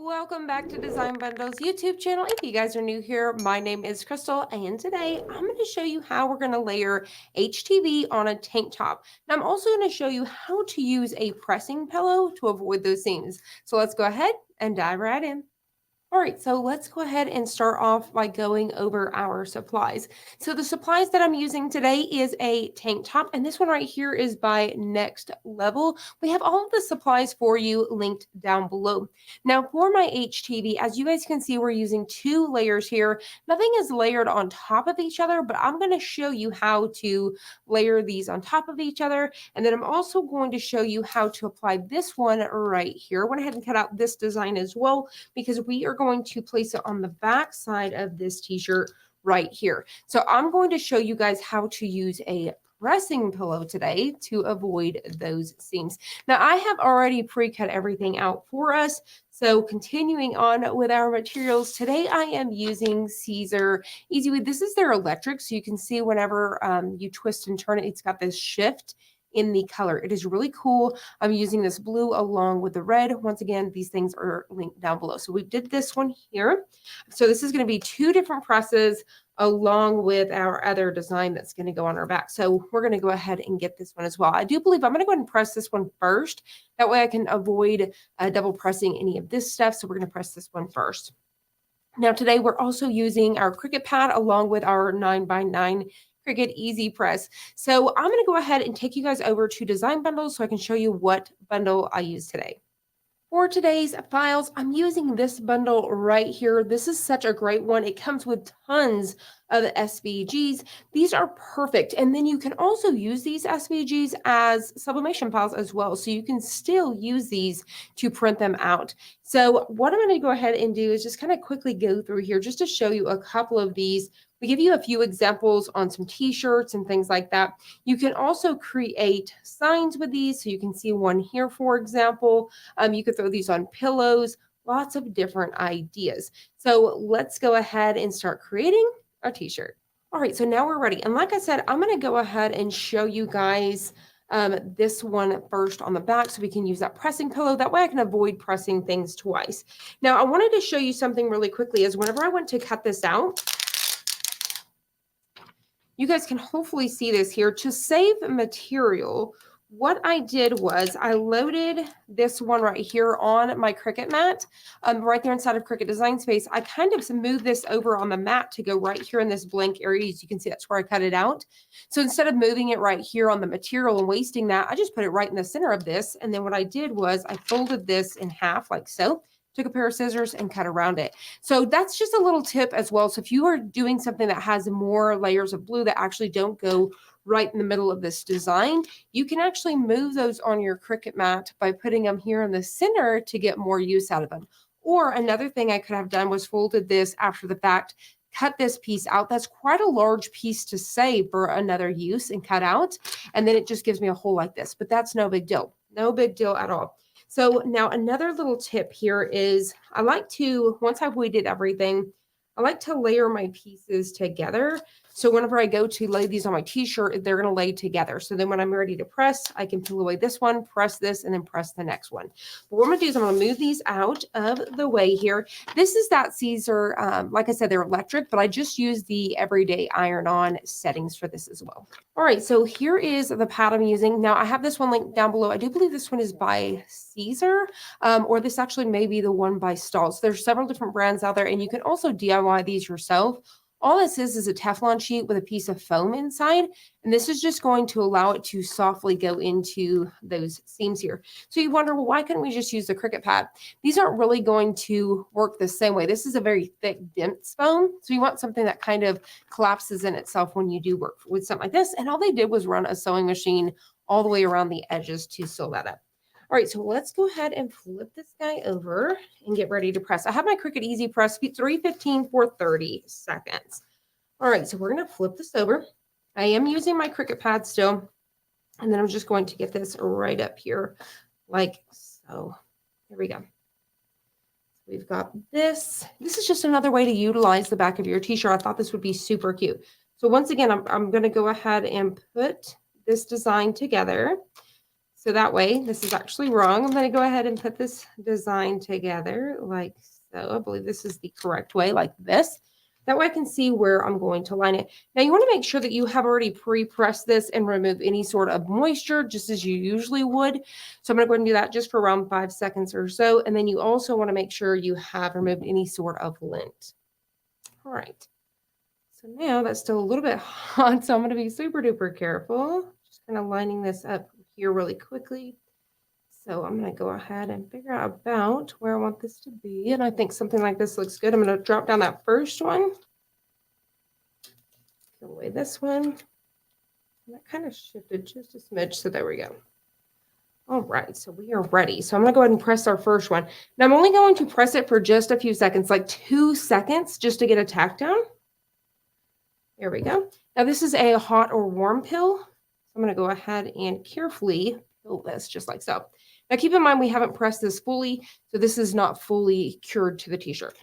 Welcome back to Design Bundle's YouTube channel. If you guys are new here, my name is Crystal, and today I'm going to show you how we're going to layer HTV on a tank top. Now, I'm also going to show you how to use a pressing pillow to avoid those seams. So let's go ahead and dive right in. All right, so let's go ahead and start off by going over our supplies. So the supplies that I'm using today is a tank top, and this one right here is by Next Level. We have all of the supplies for you linked down below. Now for my HTV, as you guys can see, we're using two layers here. Nothing is layered on top of each other, but I'm going to show you how to layer these on top of each other. And then I'm also going to show you how to apply this one right here. I went ahead and cut out this design as well, because we are going to place it on the back side of this t-shirt right here. So I'm going to show you guys how to use a pressing pillow today to avoid those seams. Now I have already pre-cut everything out for us. So continuing on with our materials, today I am using Siser Easysubli. This is their electric, so you can see whenever you twist and turn it, it's got this shift in the color. It is really cool. I'm using this blue along with the red. Once again, these things are linked down below. So we did this one here. So this is going to be two different presses along with our other design that's going to go on our back. So we're going to go ahead and get this one as well. I do believe I'm going to go ahead and press this one first. That way I can avoid double pressing any of this stuff. So we're going to press this one first. Now today we're also using our Cricut pad along with our 9x9 Cricut Easy Press. So I'm going to go ahead and take you guys over to Design Bundles so I can show you what bundle I use today. For today's files, I'm using this bundle right here. This is such a great one. It comes with tons of SVGs. These are perfect. And then you can also use these SVGs as sublimation files as well. So you can still use these to print them out. So what I'm going to go ahead and do is just kind of quickly go through here just to show you a couple of these. We give you a few examples on some t-shirts and things like that. You can also create signs with these. So you can see one here, for example. You could throw these on pillows, lots of different ideas. So let's go ahead and start creating our t-shirt. All right, so now we're ready. And like I said, I'm going to go ahead and show you guys this one first on the back so we can use that pressing pillow. That way I can avoid pressing things twice. Now I wanted to show you something really quickly is whenever I went to cut this out, you guys can hopefully see this here. To save material, what I did was I loaded this one right here on my Cricut mat, right there inside of Cricut Design Space. I kind of moved this over on the mat to go right here in this blank area. As you can see, that's where I cut it out. So instead of moving it right here on the material and wasting that, I just put it right in the center of this. And then what I did was I folded this in half like so. Took a pair of scissors and cut around it. So that's just a little tip as well. So if you are doing something that has more layers of blue that actually don't go right in the middle of this design, you can actually move those on your Cricut mat by putting them here in the center to get more use out of them. Or another thing I could have done was folded this after the fact, cut this piece out. That's quite a large piece to save for another use and cut out. And then it just gives me a hole like this, but that's no big deal. No big deal at all. So now another little tip here is I like to, once I've weighted everything, I like to layer my pieces together. So whenever I go to lay these on my t-shirt, they're going to lay together. So then when I'm ready to press, I can peel away this one, press this, and then press the next one. But what I'm going to do is I'm going to move these out of the way here. This is that Siser, like I said, they're electric, but I just use the everyday iron-on settings for this as well. All right, so here is the pad I'm using. Now I have this one linked down below. I do believe this one is by Siser, or this actually may be the one by Stalls. There's several different brands out there, and you can also DIY these yourself. All this is a Teflon sheet with a piece of foam inside, and this is just going to allow it to softly go into those seams here. So you wonder, well, why couldn't we just use the Cricut pad? These aren't really going to work the same way. This is a very thick, dense foam, so you want something that kind of collapses in itself when you do work with something like this. And all they did was run a sewing machine all the way around the edges to sew that up. All right, so let's go ahead and flip this guy over and get ready to press. I have my Cricut Easy Press 315 for 30 seconds. All right, so we're going to flip this over. I am using my Cricut pad still, and then I'm just going to get this right up here like so. There we go. We've got this. This is just another way to utilize the back of your t-shirt. I thought this would be super cute. So once again, I'm going to go ahead and put this design together. So that way, this is actually wrong. I'm going to go ahead and put this design together like so. I believe this is the correct way, like this. That way I can see where I'm going to line it. Now you want to make sure that you have already pre-pressed this and remove any sort of moisture just as you usually would. So I'm going to go ahead and do that just for around 5 seconds or so. And then you also want to make sure you have removed any sort of lint. All right. So now that's still a little bit hot, so I'm going to be super duper careful. Just kind of lining this up here really quickly. So I'm going to go ahead and figure out about where I want this to be. And I think something like this looks good. I'm going to drop down that first one. Peel away this one. And that kind of shifted just a smidge. So there we go. All right, so we are ready. So I'm going to go ahead and press our first one. Now I'm only going to press it for just a few seconds, like 2 seconds, just to get a tack down. There we go. Now this is a hot or warm pill. So I'm going to go ahead and carefully peel this just like so. Now keep in mind we haven't pressed this fully, so this is not fully cured to the t-shirt.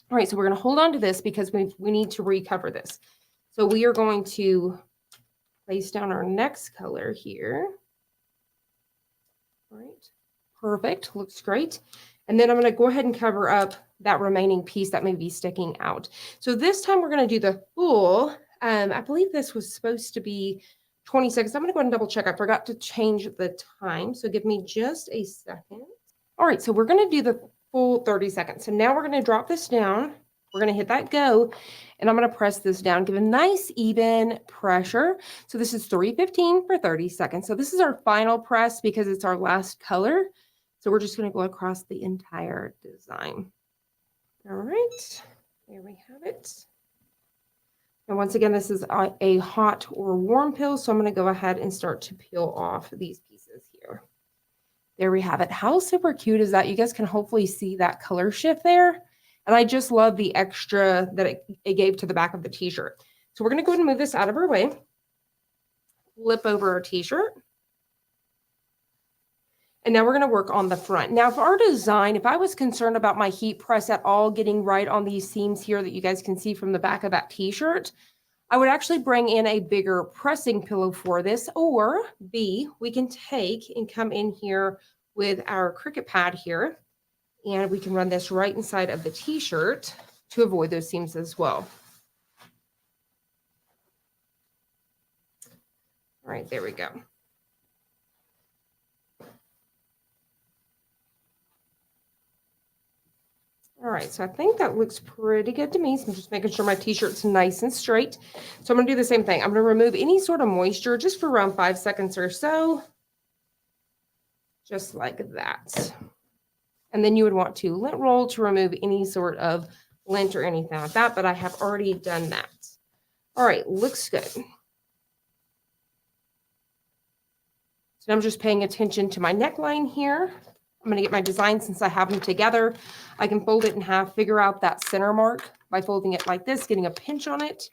All right, so we're going to hold on to this because we need to recover this. So we are going to place down our next color here. All right, perfect, looks great. And then I'm going to go ahead and cover up that remaining piece that may be sticking out. So this time we're going to do the full, I believe this was supposed to be 20 seconds. I'm going to go ahead and double check. I forgot to change the time. So give me just a second. All right, so we're going to do the full 30 seconds. So now we're going to drop this down. We're going to hit that go, and I'm going to press this down, give a nice even pressure. So this is 315 for 30 seconds. So this is our final press because it's our last color. So we're just going to go across the entire design. All right, there we have it. And once again, this is a hot or warm peel. So I'm going to go ahead and start to peel off these pieces here. There we have it. How super cute is that? You guys can hopefully see that color shift there. And I just love the extra that it gave to the back of the t-shirt. So we're going to go ahead and move this out of our way. Flip over our t-shirt. And now we're going to work on the front. Now, for our design, if I was concerned about my heat press at all getting right on these seams here that you guys can see from the back of that t-shirt, I would actually bring in a bigger pressing pillow for this. Or B, we can take and come in here with our Cricut pad here, and we can run this right inside of the t-shirt to avoid those seams as well. All right, there we go. All right, so I think that looks pretty good to me. So I'm just making sure my t-shirt's nice and straight. So I'm gonna do the same thing. I'm gonna remove any sort of moisture just for around 5 seconds or so. Just like that. And then you would want to lint roll to remove any sort of lint or anything like that, but I have already done that. All right, looks good. So I'm just paying attention to my neckline here. I'm going to get my design since I have them together. I can fold it in half, figure out that center mark by folding it like this, getting a pinch on it,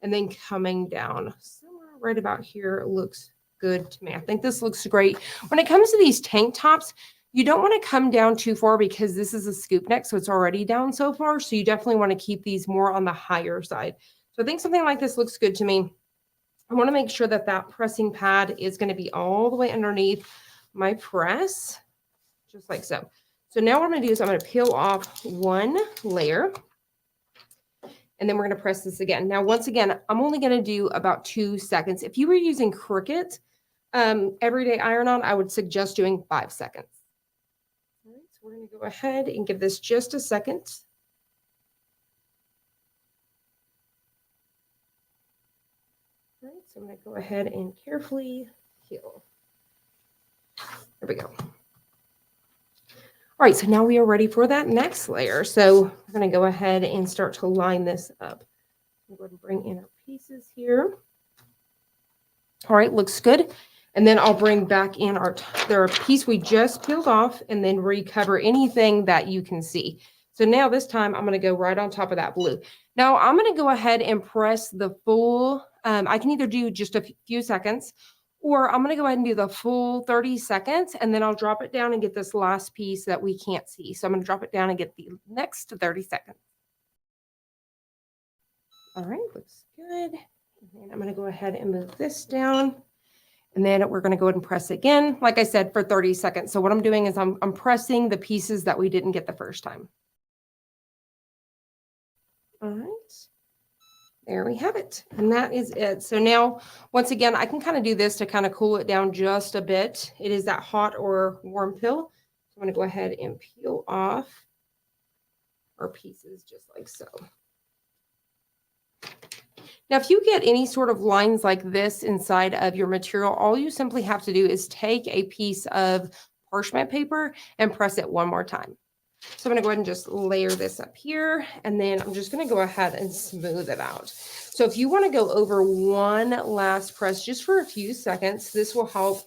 and then coming down. Somewhere right about here looks good to me. I think this looks great. When it comes to these tank tops, you don't want to come down too far because this is a scoop neck, so it's already down so far. So you definitely want to keep these more on the higher side. So I think something like this looks good to me. I want to make sure that that pressing pad is going to be all the way underneath my press, just like so. So now what I'm going to do is I'm going to peel off one layer, and then we're going to press this again. Now, once again, I'm only going to do about 2 seconds. If you were using Cricut everyday iron-on, I would suggest doing 5 seconds. All right, so we're going to go ahead and give this just a second. All right, so I'm going to go ahead and carefully peel. There we go. All right, so now we are ready for that next layer. So we're going to go ahead and start to line this up. I'm going to bring in our pieces here. All right, looks good. And then I'll bring back in our piece we just peeled off and then recover anything that you can see. So now this time I'm going to go right on top of that blue. Now I'm going to go ahead and press the full, I can either do just a few seconds, or I'm going to go ahead and do the full 30 seconds, and then I'll drop it down and get this last piece that we can't see. So I'm going to drop it down and get the next 30 seconds. All right, looks good. And then I'm going to go ahead and move this down. And then we're going to go ahead and press again, like I said, for 30 seconds. So what I'm doing is I'm pressing the pieces that we didn't get the first time. All right. There we have it. And that is it. So now, once again, I can kind of do this to kind of cool it down just a bit. It is that hot or warm peel. So I'm going to go ahead and peel off our pieces just like so. Now, if you get any sort of lines like this inside of your material, all you simply have to do is take a piece of parchment paper and press it one more time. So I'm going to go ahead and just layer this up here, and then I'm just going to go ahead and smooth it out. So if you want to go over one last press just for a few seconds, this will help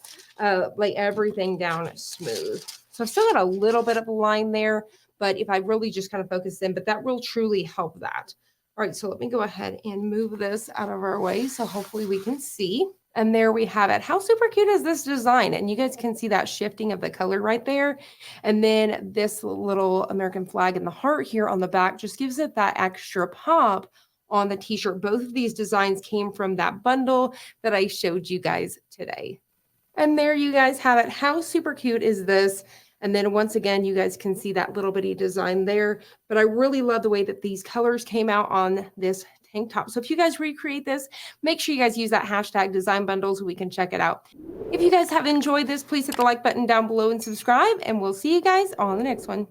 lay everything down smooth. So I've still got a little bit of a line there, but if I really just kind of focus in, but that will truly help that. All right, so let me go ahead and move this out of our way so hopefully we can see. And there we have it. How super cute is this design? And you guys can see that shifting of the color right there. And then this little American flag in the heart here on the back just gives it that extra pop on the t-shirt. Both of these designs came from that bundle that I showed you guys today. And there you guys have it. How super cute is this? And then once again, you guys can see that little bitty design there. But I really love the way that these colors came out on this tank top. So if you guys recreate this, make sure you guys use that hashtag design bundle so we can check it out. If you guys have enjoyed this, please hit the like button down below and subscribe. And we'll see you guys on the next one.